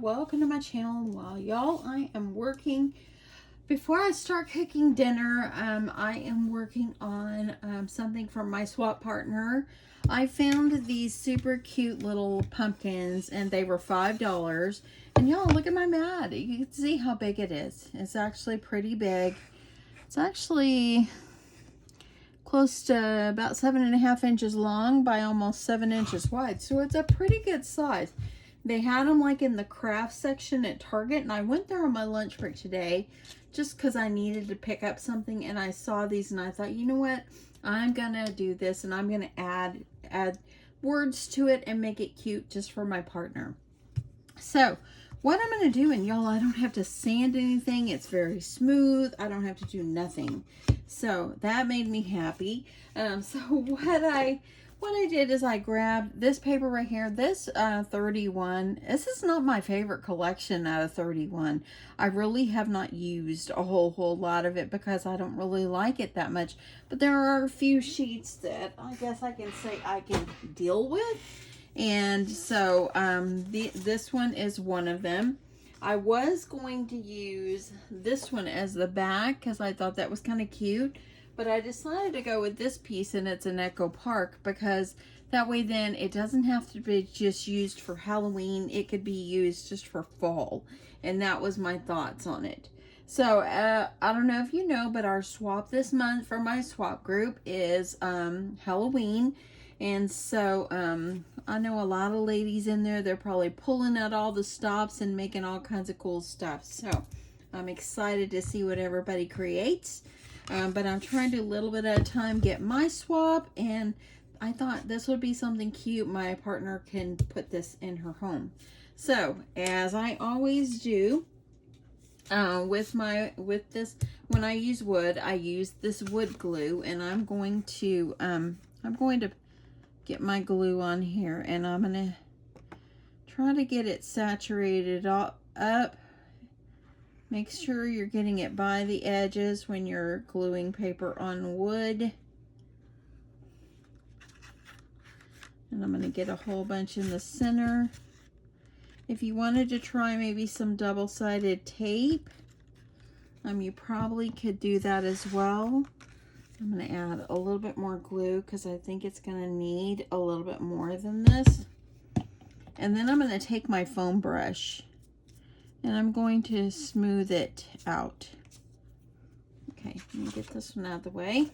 welcome to my channel. While y'all, I am working. Before I start cooking dinner, I am working on something for my swap partner. I found these super cute little pumpkins and they were $5. And y'all, look at my mat. You can see how big it is. It's actually pretty big. It's actually close to about 7.5 inches long by almost 7 inches wide. So it's a pretty good size. They had them like in the craft section at Target, and I went there on my lunch break today just because I needed to pick up something, and I saw these and I thought, you know what, I'm gonna do this and I'm gonna add words to it and make it cute just for my partner. So what I'm gonna do, and y'all, I don't have to sand anything, it's very smooth, I don't have to do nothing, so that made me happy. So what I did is I grabbed this paper right here, this 31. This is not my favorite collection out of 31. I really have not used a whole lot of it because I don't really like it that much. But there are a few sheets that I guess I can say I can deal with. And so this one is one of them. I was going to use this one as the back because I thought that was kind of cute. But I decided to go with this piece, and it's an Echo Park, because that way then it doesn't have to be just used for Halloween. It could be used just for fall. And that was my thoughts on it. So I don't know if you know, but our swap this month for my swap group is Halloween. And so I know a lot of ladies in there, they're probably pulling out all the stops and making all kinds of cool stuff. So I'm excited to see what everybody creates. But I'm trying to do a little bit at a time, get my swap, and I thought this would be something cute. My partner can put this in her home. So, as I always do, with this, when I use wood, I use this wood glue, and I'm going to get my glue on here, and I'm going to try to get it saturated all up. Make sure you're getting it by the edges when you're gluing paper on wood. And I'm going to get a whole bunch in the center. If you wanted to try maybe some double-sided tape, you probably could do that as well. I'm going to add a little bit more glue because I think it's going to need a little bit more than this. And then I'm going to take my foam brush and I'm going to smooth it out. Okay, let me get this one out of the way.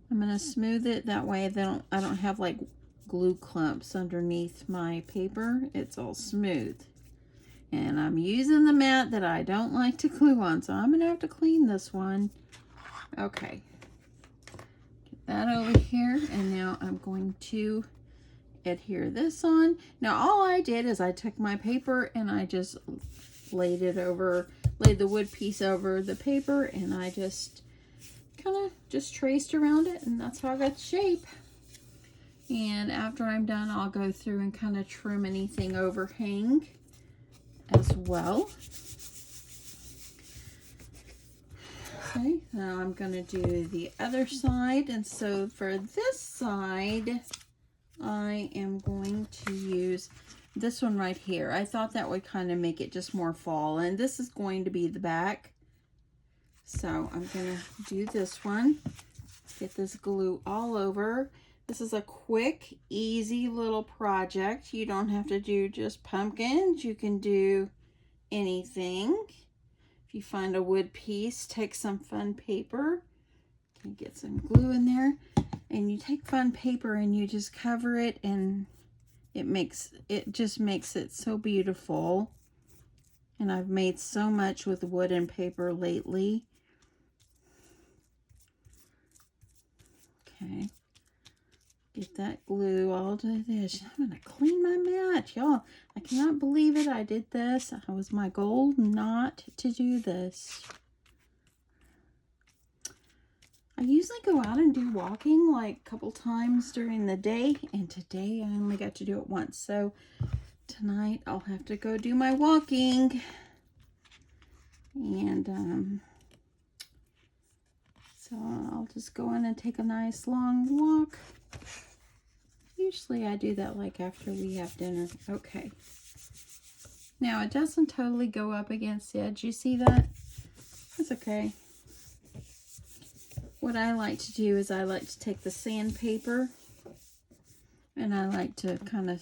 I'm going to smooth it that way I don't have like glue clumps underneath my paper. It's all smooth. And I'm using the mat that I don't like to glue on, so I'm going to have to clean this one. Okay. Get that over here, and now I'm going to adhere this on. Now all I did is I took my paper and I just laid the wood piece over the paper, and I just kind of just traced around it, and that's how I got the shape. And after I'm done, I'll go through and kind of trim anything overhang as well. Okay, now I'm going to do the other side, and so for this side I am going to use this one right here. I thought that would kind of make it just more fall, and this is going to be the back. So I'm going to do this one, get this glue all over. This is a quick, easy little project. You don't have to do just pumpkins. You can do anything. If you find a wood piece, take some fun paper. You can get some glue in there. And you take fun paper and you just cover it, and it just makes it so beautiful. And I've made so much with wood and paper lately. Okay. Get that glue all to this. I'm going to clean my mat, y'all. I cannot believe it. I did this. It was my goal not to do this. I usually go out and do walking like a couple times during the day, and today I only got to do it once. So tonight I'll have to go do my walking. And so I'll just go in and take a nice long walk. Usually I do that like after we have dinner. Okay. Now it doesn't totally go up against the edge. You see that? That's okay. What I like to do is I like to take the sandpaper and I like to kind of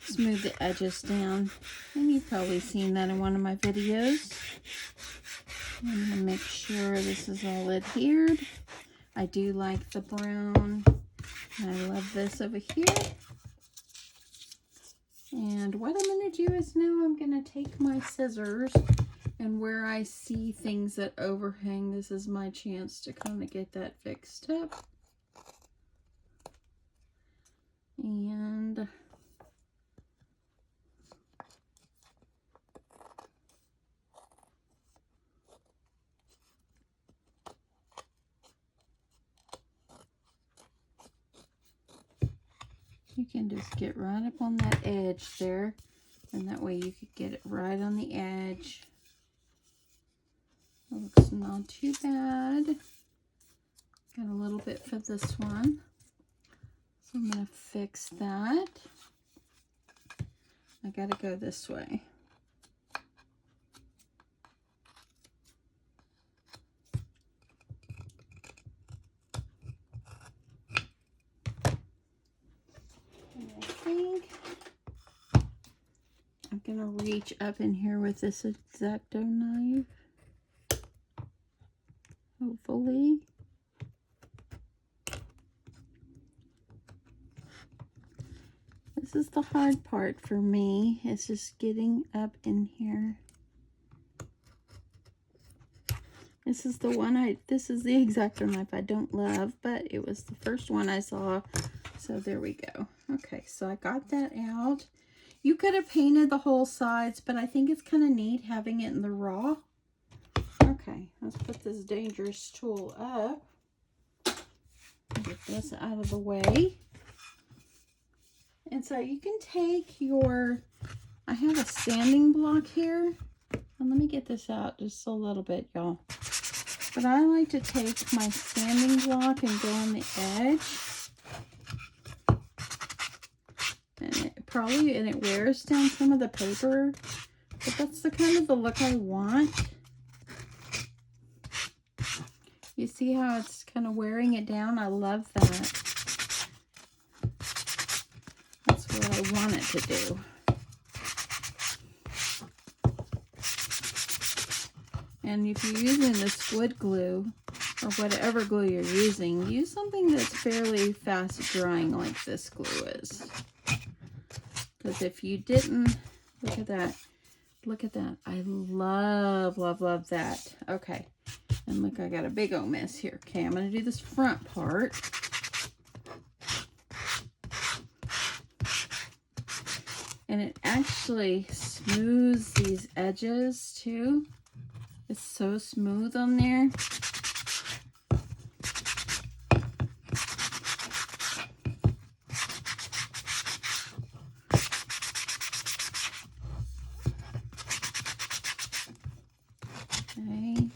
smooth the edges down. And you've probably seen that in one of my videos. I'm going to make sure this is all adhered. I do like the brown. I love this over here. And what I'm going to do is now I'm going to take my scissors, and where I see things that overhang, this is my chance to kind of get that fixed up. And you can just get right up on that edge there, and that way you could get it right on the edge. It looks not too bad. Got a little bit for this one. So I'm going to fix that. I got to go this way. And I think I'm going to reach up in here with this X-Acto knife. Hopefully. This is the hard part for me. It's just getting up in here. This is the one this is the X-Acto knife I don't love, but it was the first one I saw. So there we go. Okay, so I got that out. You could have painted the whole sides, but I think it's kind of neat having it in the raw. Okay, let's put this dangerous tool up. Get this out of the way. And so you can take your, I have a sanding block here. And let me get this out just a little bit, y'all. But I like to take my sanding block and go on the edge. And it wears down some of the paper. But that's the kind of the look I want. You see how it's kind of wearing it down? I love that. That's what I want it to do. And if you're using this wood glue, or whatever glue you're using, use something that's fairly fast drying like this glue is. Because if you didn't, look at that. Look at that. I love, love, love that. Okay. And look, I got a big old mess here. Okay, I'm going to do this front part. And it actually smooths these edges too. It's so smooth on there. Okay.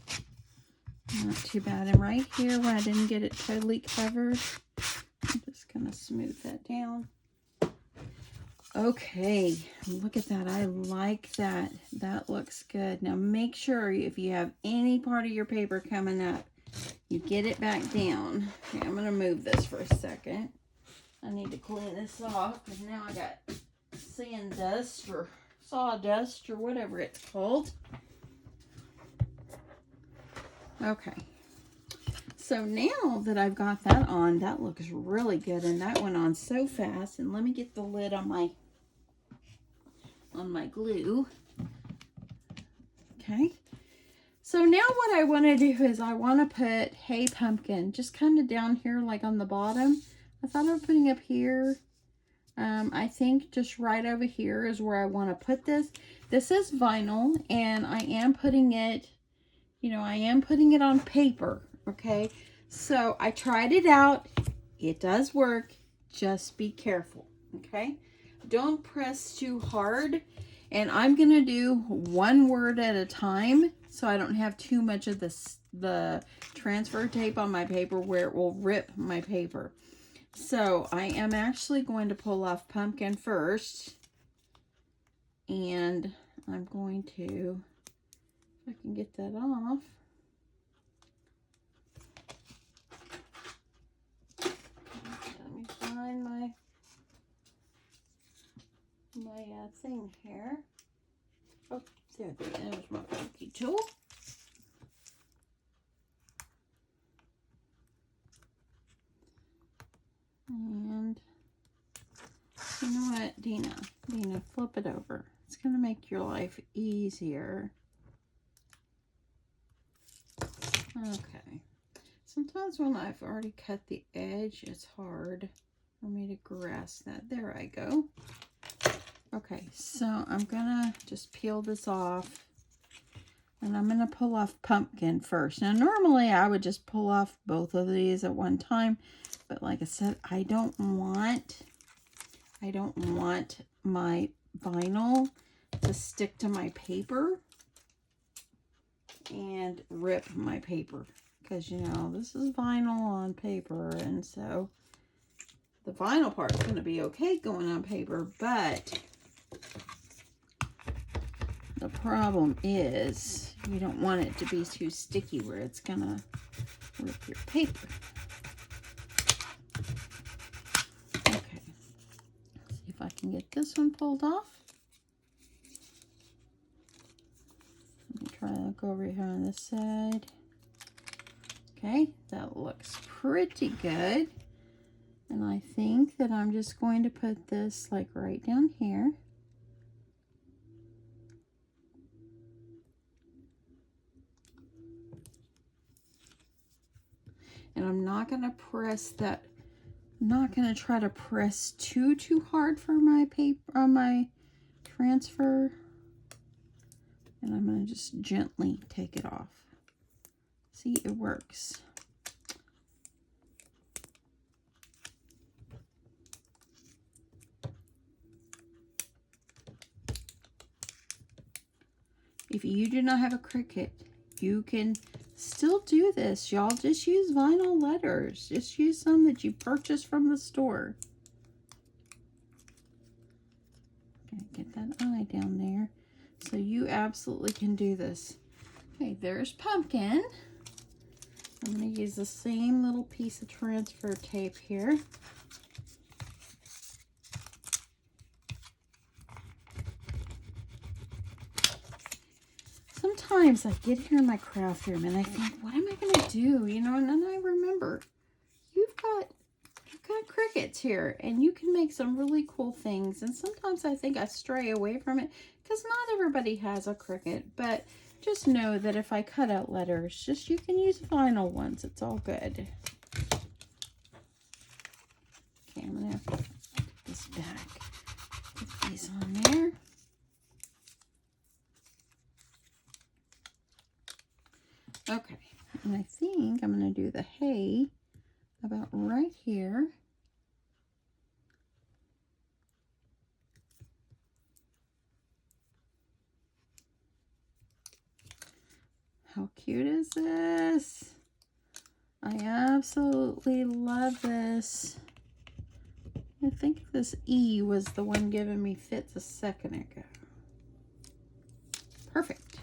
Not too bad. And right here where I didn't get it totally covered, I'm just going to smooth that down. Okay, look at that. I like that. That looks good. Now make sure if you have any part of your paper coming up, you get it back down. Okay, I'm going to move this for a second. I need to clean this off because now I got sand dust or sawdust or whatever it's called. Okay. So now that I've got that on, that looks really good, and that went on so fast. And let me get the lid on my glue. Okay. So now what I want to do is I want to put Hey Pumpkin just kind of down here like on the bottom. I thought of putting up here. I think just right over here is where I want to put this. This is vinyl, and I am putting it, you know, I am putting it on paper. Okay, so I tried it out. It does work. Just be careful. Okay, don't press too hard. And I'm going to do one word at a time so I don't have too much of the transfer tape on my paper where it will rip my paper. So I am actually going to pull off pumpkin first. And I'm going to, if I can get that off. Let me find my thing here. Oh, there's my funky tool. And you know what, Deanna, flip it over. It's going to make your life easier. Okay. Sometimes when I've already cut the edge, it's hard for me to grasp that. There I go. Okay, so I'm gonna just peel this off, and I'm gonna pull off pumpkin first. Now normally I would just pull off both of these at one time, but like I said, I don't want my vinyl to stick to my paper and rip my paper, because you know this is vinyl on paper, and so the vinyl part is going to be okay going on paper, but the problem is you don't want it to be too sticky where it's going to rip your paper. Okay, see if I can get this one pulled off. Let me try to go over here on this side. Okay, that looks pretty good. And I think that I'm just going to put this like right down here. And I'm not going to press that. I'm not going to try to press too hard for my paper on my transfer. And I'm going to just gently take it off. See, it works. If you do not have a Cricut, you can still do this. Y'all just use vinyl letters. Just use some that you purchased from the store. Okay, get that eye down there. So you absolutely can do this. Okay, there's pumpkin. I'm going to use the same little piece of transfer tape here. Sometimes I get here in my craft room and I think, what am I going to do? You know, and then I remember you've got Cricuts here, and you can make some really cool things. And sometimes I think I stray away from it because not everybody has a Cricut, but just know that if I cut out letters, just you can use vinyl ones. It's all good. Okay, I'm going to put this back. Put these on there. Okay, and I think I'm going to do the hay about right here. How cute is this? I absolutely love this. I think this E was the one giving me fits a second ago. Perfect.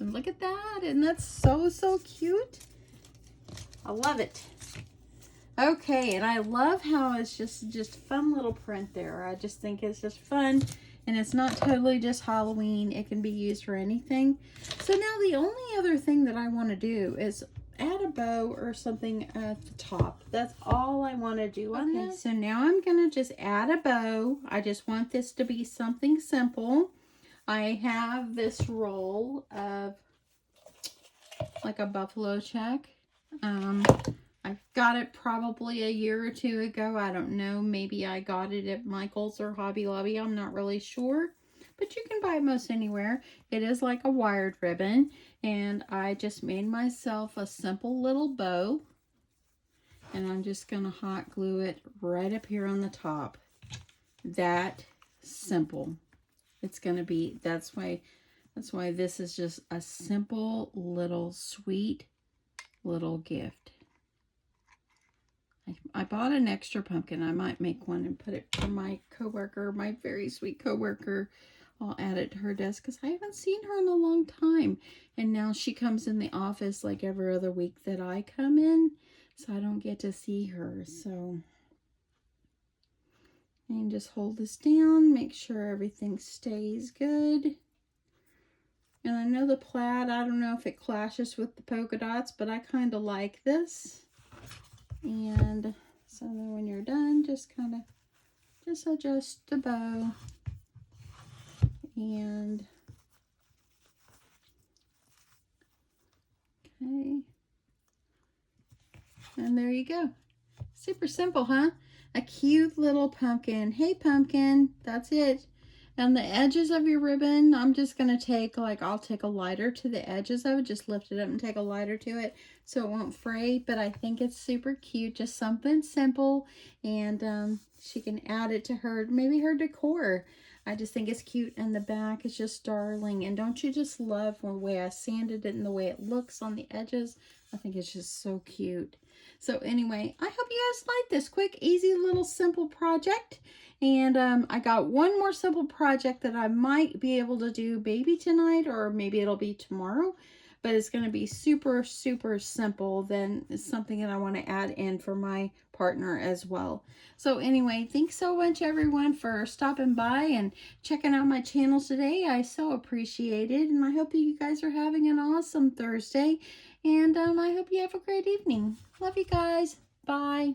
And look at that. And that's so cute. I love it. Okay, and I love how it's just fun little print there. I just think it's just fun. And it's not totally just Halloween. It can be used for anything. So now the only other thing that I want to do is add a bow or something at the top. That's all I want to do on this. Okay, so now I'm going to just add a bow. I just want this to be something simple. I have this roll of like a buffalo check. I got it probably a year or two ago. I don't know. Maybe I got it at Michael's or Hobby Lobby. I'm not really sure. But you can buy it most anywhere. It is like a wired ribbon. And I just made myself a simple little bow. And I'm just going to hot glue it right up here on the top. That simple. It's going to be, that's why this is just a simple little sweet little gift. I bought an extra pumpkin. I might make one and put it for my coworker, my very sweet coworker, I'll add it to her desk because I haven't seen her in a long time. And now she comes in the office like every other week that I come in, so I don't get to see her. So, and just hold this down, make sure everything stays good. And I know the plaid, I don't know if it clashes with the polka dots, but I kind of like this. And so then when you're done, just kind of just adjust the bow. And okay. And there you go. Super simple, huh? A cute little pumpkin. Hey, pumpkin. That's it. And the edges of your ribbon, I'm just going to take, like, I'll take a lighter to the edges of it. Just lift it up and take a lighter to it so it won't fray. But I think it's super cute. Just something simple. And she can add it to her, maybe her decor. I just think it's cute. And the back is just darling. And don't you just love the way I sanded it and the way it looks on the edges? I think it's just so cute. So anyway, I hope you guys like this quick, easy, little simple project. And I got one more simple project that I might be able to do maybe tonight or maybe it'll be tomorrow. But it's going to be super, super simple. Then it's something that I want to add in for my partner as well. So anyway, thanks so much everyone for stopping by and checking out my channel today. I so appreciate it. And I hope that you guys are having an awesome Thursday. And I hope you have a great evening. Love you guys. Bye.